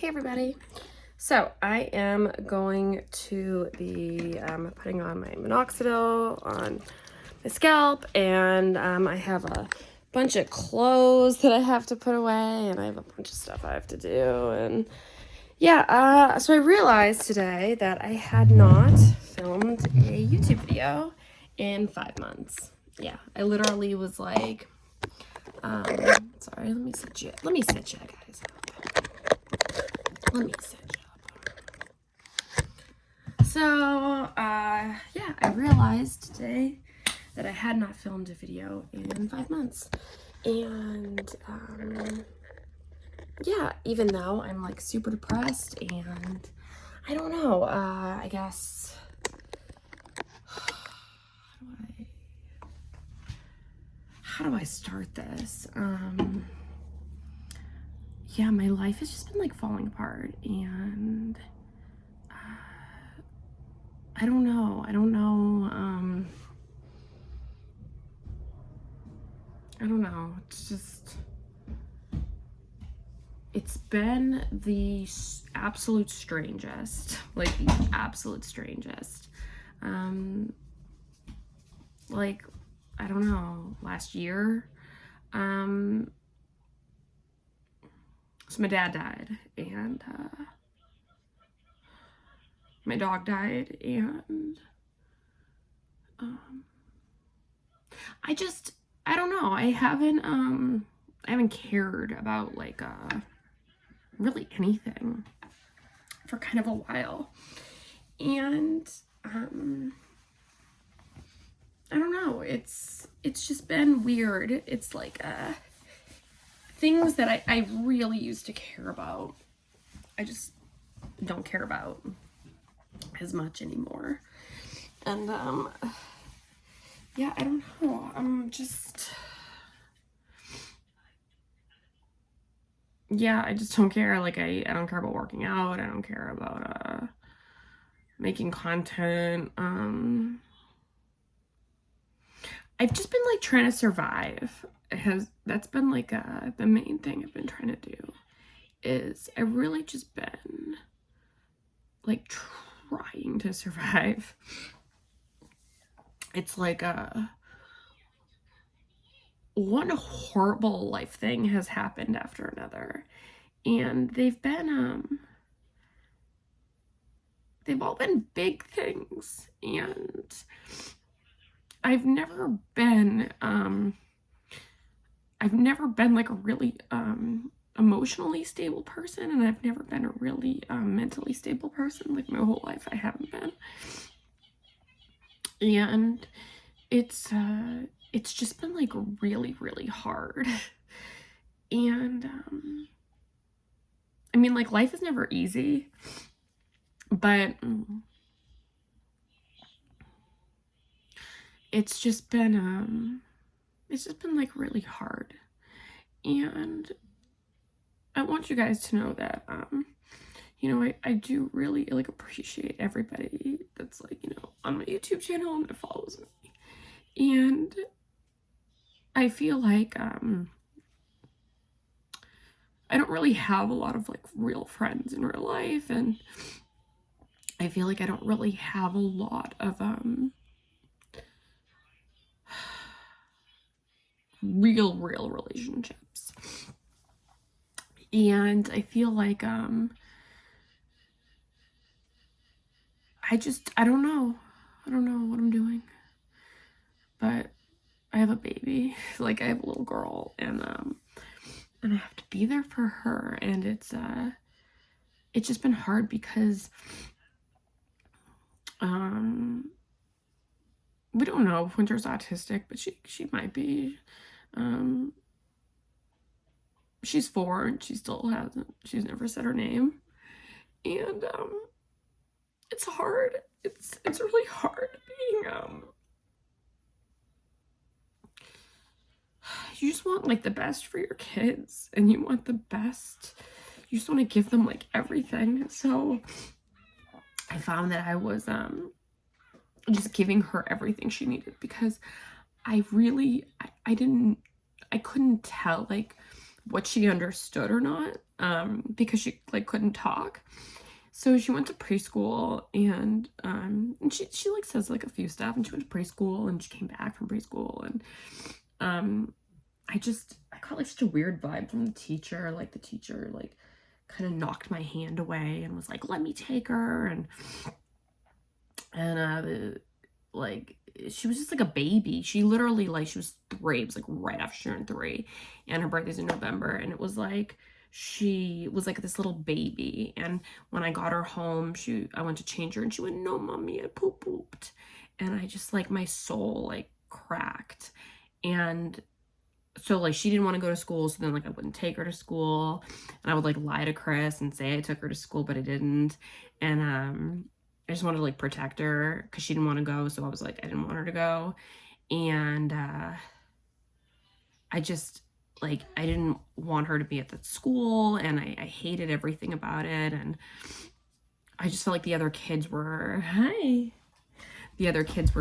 Hey everybody. So I am going to be putting on my minoxidil on my scalp, and I have a bunch of clothes that I have to put away, and I have a bunch of stuff I have to do, and yeah, so I realized today that I had not filmed a YouTube video in 5 months. Yeah, I literally was like, sorry, let me sit you, guys. Let me set you up. So, yeah, I realized today that I had not filmed a video in 5 months. And, yeah, even though I'm, like, super depressed and I don't know, I guess, how do I start this? Yeah, my life has just been, like, falling apart, and I don't know, I don't know, it's just, it's been the absolute strangest, like the absolute strangest. Like, I don't know, last year, so my dad died, and, my dog died, and, I don't know, I haven't cared about, like, really anything for kind of a while, and, I don't know, it's just been weird. It's like, things that I really used to care about, I just don't care about as much anymore. And, yeah, I don't know, I'm just, yeah, I just don't care. Like, I don't care about working out, I don't care about, making content, I've just been, like, trying to survive. That's been, like, the main thing I've been trying to do, is I've really just been, like, trying to survive. It's like, one horrible life thing has happened after another, and they've all been big things, and I've never been like a really emotionally stable person, and I've never been a really mentally stable person. Like, my whole life I haven't been, and it's just been, like, really, really hard. And I mean, like, life is never easy, but it's just been like really hard. And I want you guys to know that you know, I do really, like, appreciate everybody that's, like, you know, on my YouTube channel and that follows me. And I feel like I don't really have a lot of, like, real friends in real life, and I feel like I don't really have a lot of real relationships. And I feel like I don't know what I'm doing, but I have a baby, like, I have a little girl, and I have to be there for her, and it's just been hard because we don't know if Winter's autistic, but she might be. She's 4 and she's never said her name, and it's hard. It's really hard being you just want, like, the best for your kids, and you want the best, you just want to give them, like, everything. So I found that I was just giving her everything she needed, because I couldn't tell, like, what she understood or not. because she like couldn't talk. So she went to preschool, and she like says like a few stuff, and she went to preschool, and she came back from preschool, and I got like such a weird vibe from the teacher. Like the teacher like kind of knocked my hand away and was like, let me take her, and like she was just like a baby. She literally like, she was 3. It was like right after she turned 3, and her birthday's in November, and it was like she was like this little baby. And when I got her home, I went to change her, and she went, no mommy, I pooped. And I just like, my soul like cracked. And so like she didn't want to go to school, so then like I wouldn't take her to school, and I would like lie to Chris and say I took her to school, but I didn't. And I just wanted to like protect her because she didn't want to go, so I was like, I didn't want her to go. And I just like, I didn't want her to be at that school, and I hated everything about it. And I just felt like the other kids were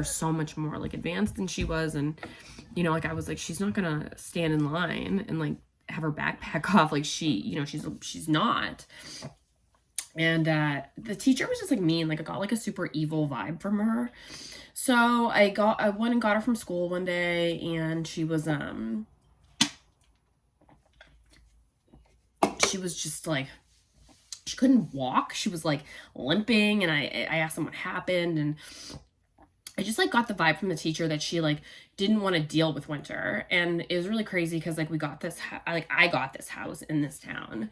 so much more like advanced than she was. And you know, like I was like, she's not gonna stand in line and like have her backpack off, like she's not. And the teacher was just like mean. Like I got like a super evil vibe from her. So I went and got her from school one day, and she was just like, she couldn't walk. She was like limping, and I asked them what happened, and I just like got the vibe from the teacher that she like didn't want to deal with winter. And it was really crazy because like I got this house in this town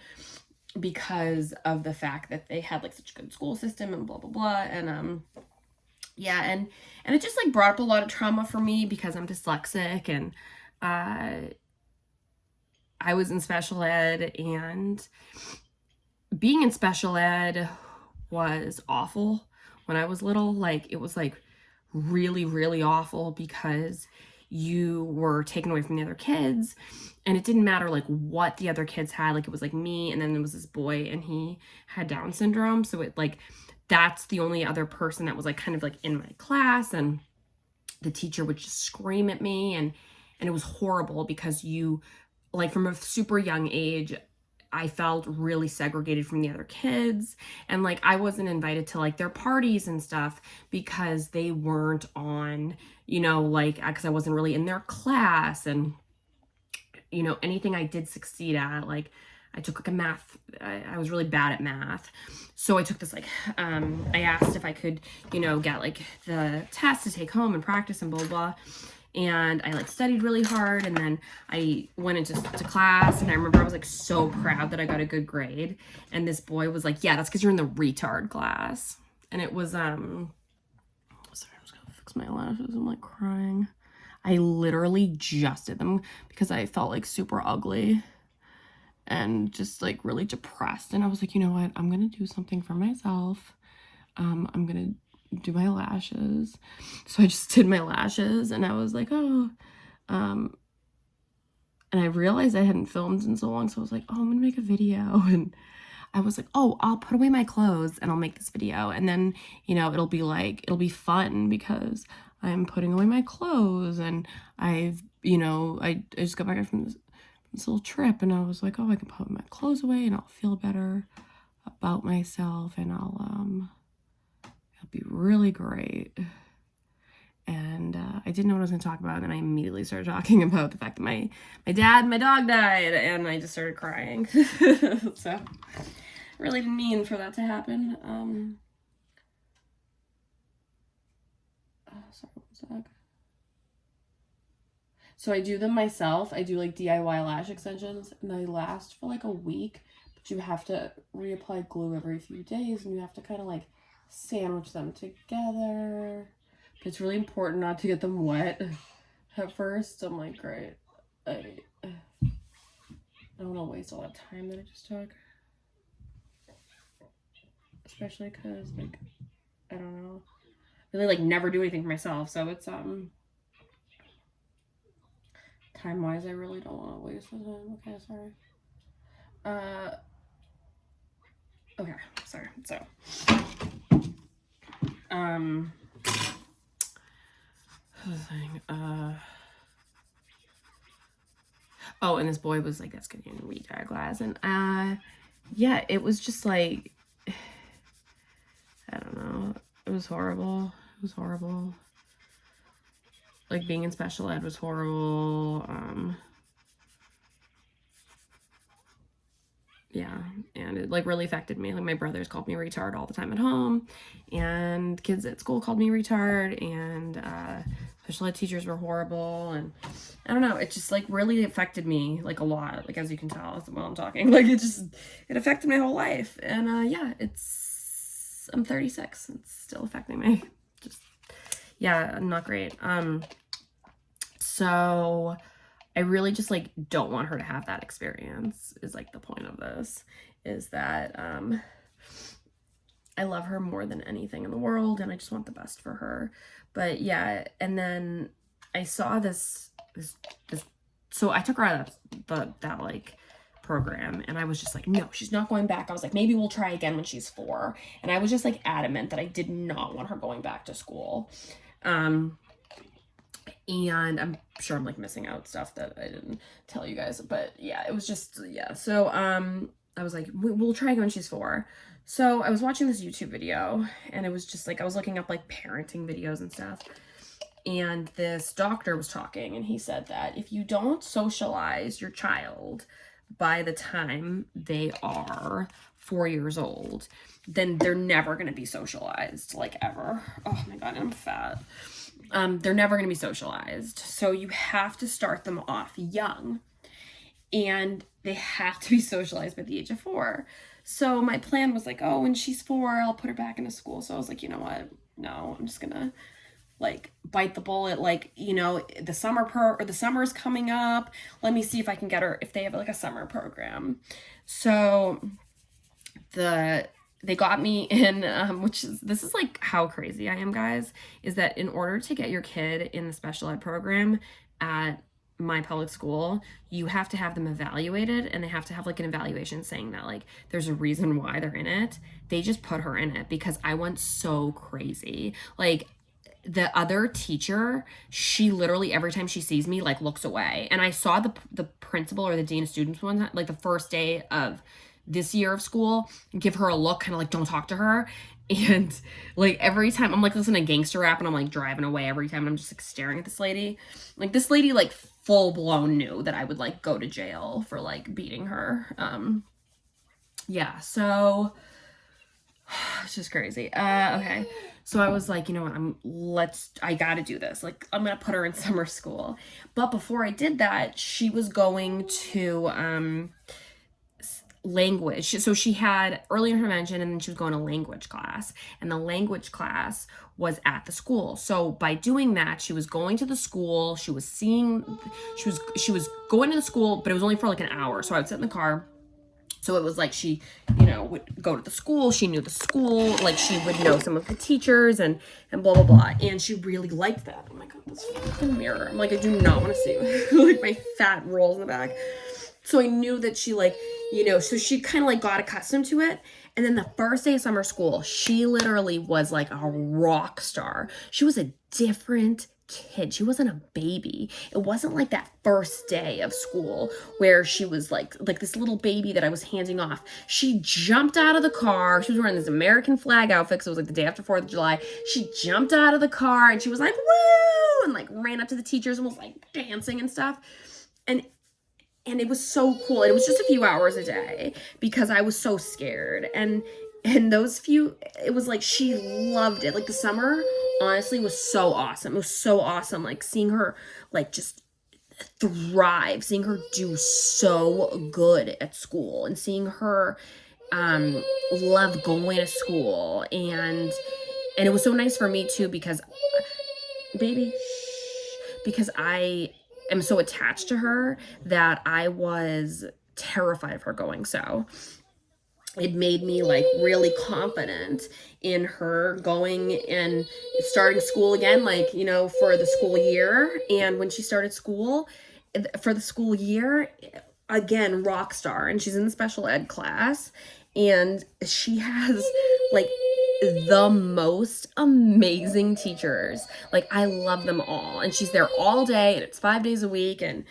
because of the fact that they had like such a good school system and blah blah blah. And yeah, and it just like brought up a lot of trauma for me because I'm dyslexic, and I was in special ed, and being in special ed was awful when I was little. Like it was like really, really awful because you were taken away from the other kids, and it didn't matter like what the other kids had. Like it was like me, and then there was this boy, and he had Down syndrome, so it like, that's the only other person that was like kind of like in my class. And the teacher would just scream at me, and it was horrible because you like, from a super young age, I felt really segregated from the other kids. And like, I wasn't invited to like their parties and stuff because they weren't on, you know, like, because I wasn't really in their class. And, you know, anything I did succeed at, like, I took like a math, I was really bad at math. So I took this, like, I asked if I could, you know, get like the test to take home and practice and blah, blah, blah. And I like studied really hard, and then I went into class, and I remember I was like so proud that I got a good grade. And this boy was like, yeah, that's because you're in the retard class. And it was, sorry, I'm just gonna fix my lashes. I'm like crying. I literally just did them because I felt like super ugly and just like really depressed. And I was like, you know what? I'm gonna do something for myself. I'm gonna do my lashes. So I just did my lashes, and I was like, oh, and I realized I hadn't filmed in so long, so I was like, oh, I'm gonna make a video. And I was like, oh, I'll put away my clothes and I'll make this video, and then, you know, it'll be fun because I'm putting away my clothes, and I've, you know, I just got back from this little trip, and I was like, oh, I can put my clothes away and I'll feel better about myself, and it'll be really great. And I didn't know what I was going to talk about, and then I immediately started talking about the fact that my dog died, and I just started crying. So I really didn't mean for that to happen. Sorry, one sec. So I do them myself. I do like DIY lash extensions, and they last for like a week, but you have to reapply glue every few days, and you have to kind of like sandwich them together. But it's really important not to get them wet at first. I'm like, great. I don't want to waste all that time that I just took. Especially because, like, I don't know. I really, like, never do anything for myself. So it's, time-wise, I really don't want to waste the time. Okay, sorry. Okay, sorry. So, Oh, and this boy was like, that's gonna be in retard class. And yeah, it was just like, I don't know. It was horrible. It was horrible. Like, being in special ed was horrible. Yeah, and it like really affected me. Like, my brothers called me retard all the time at home, and kids at school called me retard, and special ed teachers were horrible, and I don't know, it just like really affected me like a lot, like, as you can tell while I'm talking, like it affected my whole life. And yeah, I'm 36, it's still affecting me. Just, yeah, not great. So I really just like don't want her to have that experience, is like the point of this, is that I love her more than anything in the world, and I just want the best for her. But yeah, and then I saw this so I took her out of that like program, and I was just like, no, she's not going back. I was like, maybe we'll try again when she's 4. And I was just like adamant that I did not want her going back to school. And I'm sure I'm like missing out stuff that I didn't tell you guys, but yeah, it was just, yeah. So I was like, we'll try again when she's 4. So I was watching this YouTube video, and it was just like, I was looking up like parenting videos and stuff, and this doctor was talking, and he said that if you don't socialize your child by the time they are 4 years old, then they're never going to be socialized, like, ever. Oh my god, I'm fat. They're never going to be socialized. So you have to start them off young, and they have to be socialized by the age of 4. So my plan was like, oh, when she's 4, I'll put her back into school. So I was like, you know what? No, I'm just gonna like bite the bullet. Like, you know, the summer is coming up. Let me see if I can get her, if they have like a summer program. So they got me in, this is like how crazy I am, guys, is that in order to get your kid in the special ed program at my public school, you have to have them evaluated, and they have to have like an evaluation saying that like there's a reason why they're in it. They just put her in it because I went so crazy. Like, the other teacher, she literally every time she sees me like looks away. And I saw the principal or the dean of students one time, like the first day of this year of school, give her a look, kind of like, don't talk to her. And like every time I'm like listening to gangster rap, and I'm like driving away every time, and I'm just like staring at this lady. Like, this lady like full blown knew that I would like go to jail for like beating her. Yeah, so it's just crazy. Okay. So I was like, you know what, I gotta do this. Like, I'm gonna put her in summer school. But before I did that, she was going to language. So she had early intervention, and then she was going to language class, and the language class was at the school. So by doing that, she was going to the school, she was going to the school, but it was only for like an hour. So I would sit in the car. So it was like she, you know, would go to the school. She knew the school. Like, she would know some of the teachers and blah, blah, blah. And she really liked that. Oh my god, this fucking mirror. I'm like, I do not want to see like my fat rolls in the back. So I knew that she like, you know, so she kind of like got accustomed to it. And then the first day of summer school, she literally was like a rock star. She was a different kid. She wasn't a baby. It wasn't like that first day of school where she was like this little baby that I was handing off. She jumped out of the car. She was wearing this American flag outfit, so it was like the day after 4th of July. She jumped out of the car, and she was like, woo, and like ran up to the teachers and was like dancing and stuff. And it was so cool. And it was just a few hours a day because I was so scared. And those few, it was like she loved it. Like, the summer honestly was so awesome. It was so awesome. Like, seeing her like just thrive, seeing her do so good at school, and seeing her love going to school. And it was so nice for me too, because I am so attached to her that I was terrified of her going. So it made me like really confident in her going and starting school again, like, you know, for the school year. And when she started school for the school year, again, rock star. And she's in the special ed class, and she has like the most amazing teachers. Like, I love them all, and she's there all day, and it's 5 days a week, and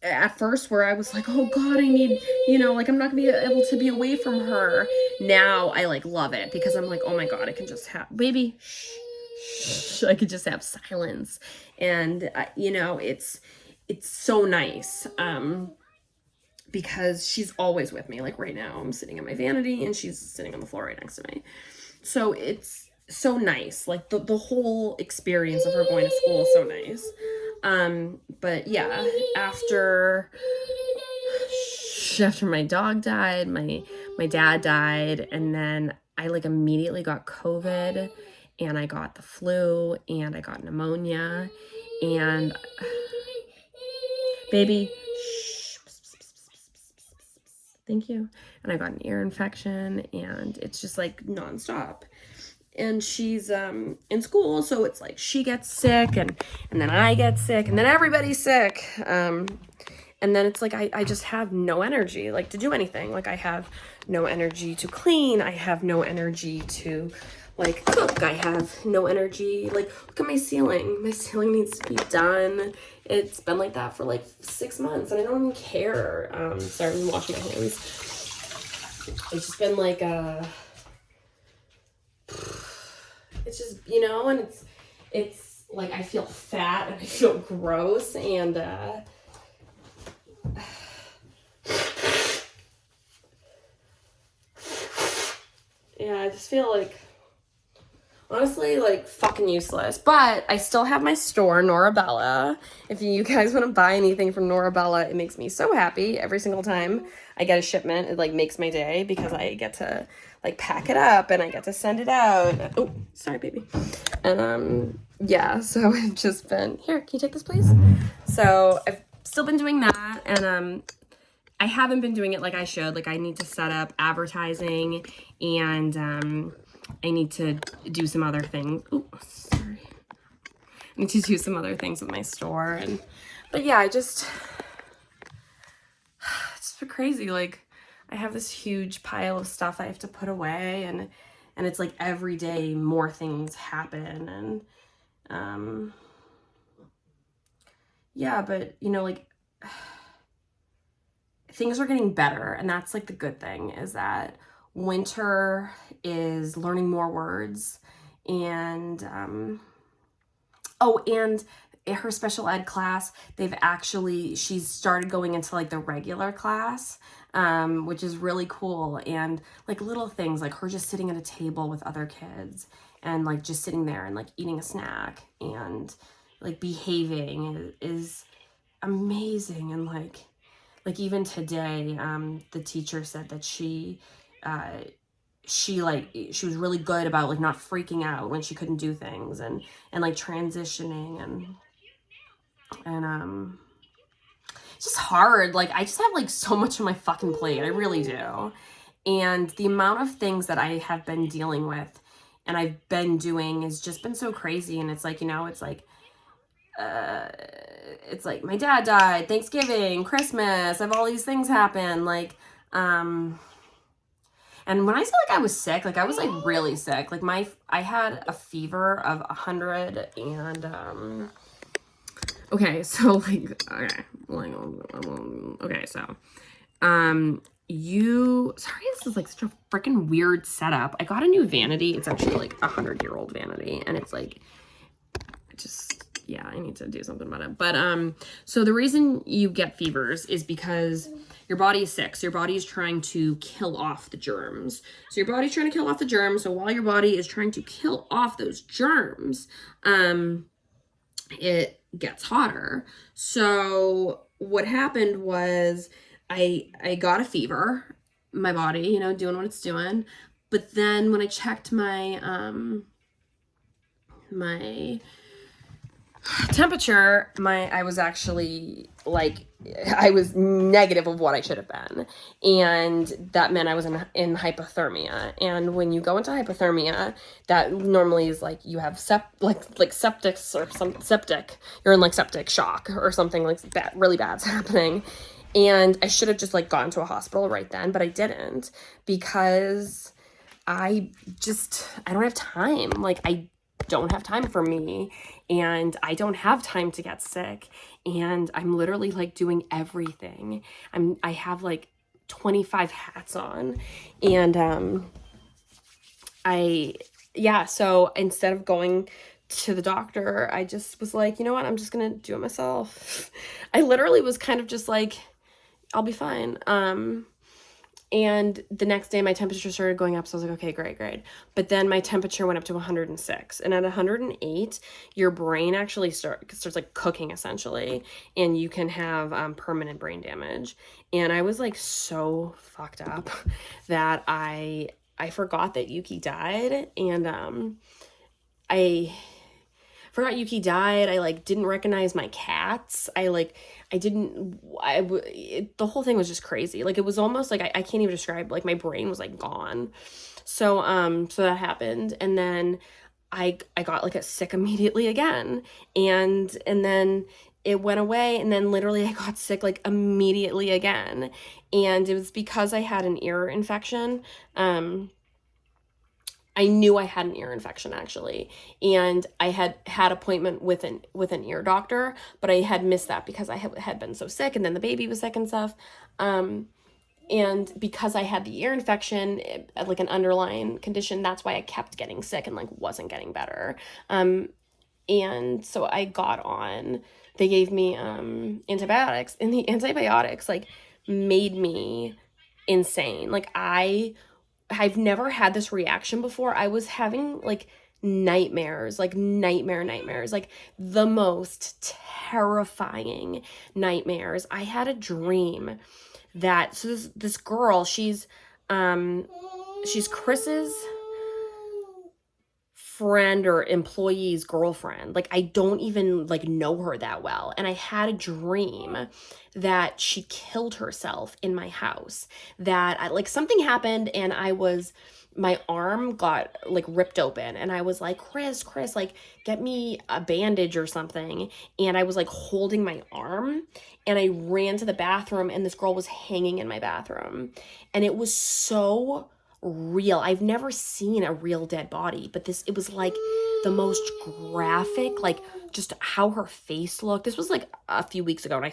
at first where I was like, oh God, I need, you know, like I'm not gonna be able to be away from her. Now I like love it because I'm like, oh my God, I can just have, baby, shh, I could just have silence. And, you know, it's so nice. Because she's always with me. Like right now I'm sitting in my vanity and she's sitting on the floor right next to me. So it's so nice. Like the whole experience of her going to school is so nice. But yeah, after my dog died, my dad died, and then I like immediately got COVID, and I got the flu, and I got pneumonia, and baby, thank you. And I got an ear infection, and it's just like nonstop. And she's in school, so it's like she gets sick, and then I get sick, and then everybody's sick. And then it's like I just have no energy like to do anything. Like I have no energy to clean. I have no energy to like cook. I have no energy. Like look at my ceiling. My ceiling needs to be done. It's been like that for like 6 months and I don't even care. Sorry, I'm washing my hands. It's just been like it's just, you know, and it's like I feel fat and I feel gross, and yeah, I just feel like, honestly, like fucking useless. But I still have my store, Norabella. If you guys want to buy anything from Norabella, it makes me so happy every single time I get a shipment. It like makes my day because I get to like pack it up and I get to send it out. Oh, sorry, baby. And yeah, so I've just been, here, can you take this, please? So I've still been doing that, and I haven't been doing it like I should. Like I need to set up advertising, and I need to do some other things. Oh, sorry. I need to do some other things with my store, but yeah, it's been crazy. Like I have this huge pile of stuff I have to put away, and it's like every day more things happen, and yeah, but you know, like things are getting better, and that's like the good thing, is that Winter is learning more words, and oh, and her special ed class, she's started going into like the regular class, which is really cool. And like little things like her just sitting at a table with other kids and like just sitting there and like eating a snack and like behaving is amazing. And like even today, the teacher said that she was really good about like not freaking out when she couldn't do things, and like transitioning, and it's just hard. Like I just have like so much on my fucking plate. I really do. And the amount of things that I have been dealing with and I've been doing has just been so crazy. And it's like, you know, it's like my dad died, Thanksgiving, Christmas, I have all these things happen. Like, and when I say like I was sick, like I was like really sick. Like I had a fever of 100, and okay, so like, okay, so sorry, this is like such a freaking weird setup. I got a new vanity. It's actually like 100-year-old vanity, and it's like yeah, I need to do something about it. But so the reason you get fevers is because your body is sick. So your body is trying to kill off the germs. So your body's trying to kill off the germs. So while your body is trying to kill off those germs, it gets hotter. So what happened was I got a fever, my body, you know, doing what it's doing. But then when I checked my my temperature, I was actually like, I was negative of what I should have been, and that meant I was in hypothermia. And when you go into hypothermia, that normally is like you have septics or some septic, you're in like septic shock or something like that, really bad's happening. And I should have just like gone to a hospital right then, but I didn't, because I don't have time. Like don't have time for me, and I don't have time to get sick, and I'm literally like doing everything. I have like 25 hats on, and so instead of going to the doctor, I just was like, you know what, I'm just gonna do it myself. I literally was kind of just like, I'll be fine. And the next day my temperature started going up, so I was like, okay, great. But then my temperature went up to 106, and at 108 your brain actually starts like cooking essentially, and you can have permanent brain damage. And I was like so fucked up that I forgot that Yuki died, and I forgot Yuki died. I like didn't recognize my cats. The whole thing was just crazy. Like, it was almost like I can't even describe, like my brain was like gone. So that happened, and then I got like a sick immediately again, and then it went away, and then literally I got sick like immediately again, and it was because I had an ear infection. I knew I had an ear infection actually, and I had appointment with an ear doctor, but I had missed that because I had been so sick, and then the baby was sick and stuff. And because I had the ear infection, like an underlying condition, that's why I kept getting sick and like wasn't getting better. And so I got on. They gave me antibiotics, and the antibiotics like made me insane. Like, I've never had this reaction before. I was having like nightmares, like nightmares, like the most terrifying nightmares. I had a dream that, so this girl, she's Chris's friend or employee's girlfriend. Like, I don't even like know her that well, and I had a dream that she killed herself in my house, that like something happened, and my arm got like ripped open, and I was like, Chris, like get me a bandage or something. And I was like holding my arm, and I ran to the bathroom, and this girl was hanging in my bathroom, and it was so real. I've never seen a real dead body, but it was like the most graphic, like just how her face looked. This was like a few weeks ago, and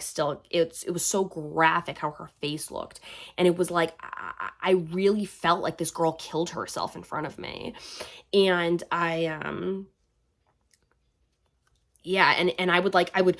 it was so graphic how her face looked. And it was like, I really felt like this girl killed herself in front of me. And and I would be like, and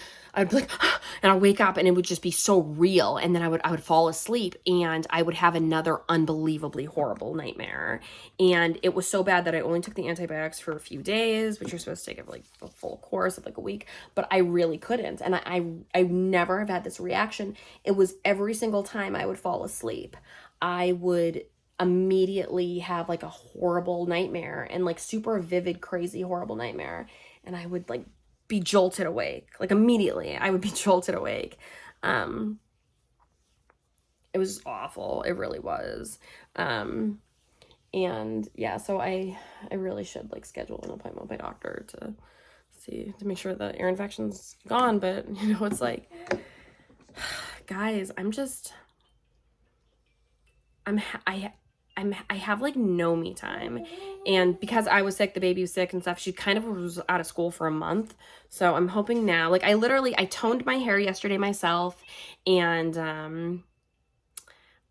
I'd wake up, and it would just be so real. And then I would fall asleep, and I would have another unbelievably horrible nightmare. And it was so bad that I only took the antibiotics for a few days, which you're supposed to take like a full course of like a week, but I really couldn't. And I never have had this reaction. It was every single time I would fall asleep, I would immediately have like a horrible nightmare, and like super vivid, crazy, horrible nightmare. And I would like be jolted awake, like immediately I would be jolted awake. It was awful. It really was. And yeah, so I really should like schedule an appointment with my doctor to make sure the ear infection's gone. But you know, it's like, guys, I have like no me time. And because I was sick, the baby was sick and stuff, she kind of was out of school for a month. So I'm hoping now, like I toned my hair yesterday myself, and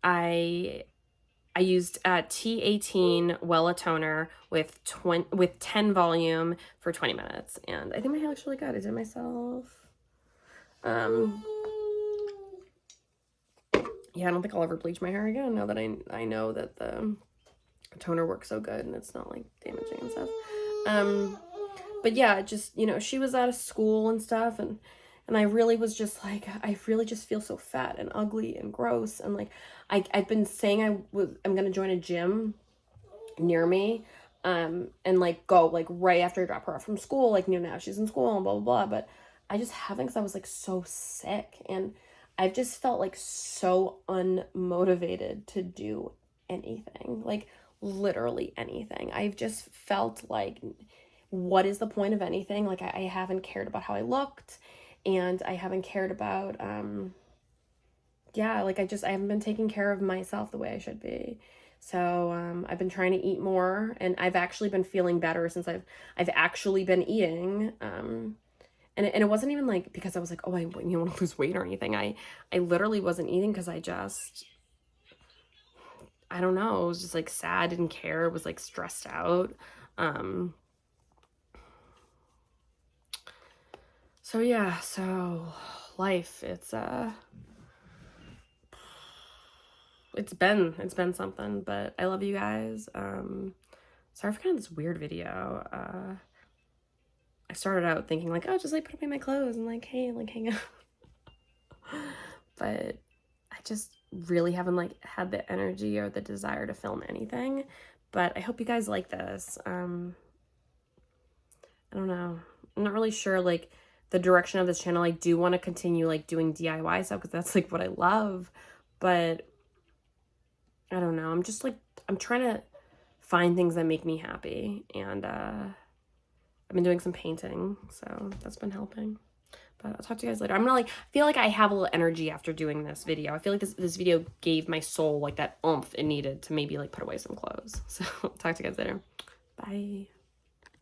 I used T18 Wella toner with 10 volume for 20 minutes. And I think my hair looks really good. I did it myself. Yeah, I don't think I'll ever bleach my hair again now that I know that the toner works so good and it's not like damaging and stuff. But yeah, just, you know, she was out of school and stuff, and I really was just like, I really just feel so fat and ugly and gross. And like, I've been saying I'm gonna join a gym near me, and like go like right after I drop her off from school, like, you know, now she's in school and blah blah blah. But I just haven't, because I was like so sick, and I've just felt like so unmotivated to do anything, like literally anything. I've just felt like, what is the point of anything? Like, I haven't cared about how I looked, and I haven't cared about, like I haven't been taking care of myself the way I should be. So I've been trying to eat more, and I've actually been feeling better since I've actually been eating. And it wasn't even like because I was like, oh, I want to lose weight or anything. I literally wasn't eating because I don't know. I was just like sad, didn't care, was like stressed out. So yeah, so life, it's been something, but I love you guys. Sorry for kind of this weird video. I started out thinking like, oh, just like put away my clothes and like, hey, like hang out. But I just really haven't like had the energy or the desire to film anything. But I hope you guys like this. I don't know. I'm not really sure like the direction of this channel. I do want to continue like doing DIY stuff because that's like what I love. But I don't know. I'm just like, I'm trying to find things that make me happy. And I've been doing some painting, so that's been helping. But I'll talk to you guys later. I'm gonna like feel like I have a little energy after doing this video. I feel like this video gave my soul like that oomph it needed to maybe like put away some clothes. So talk to you guys later. Bye.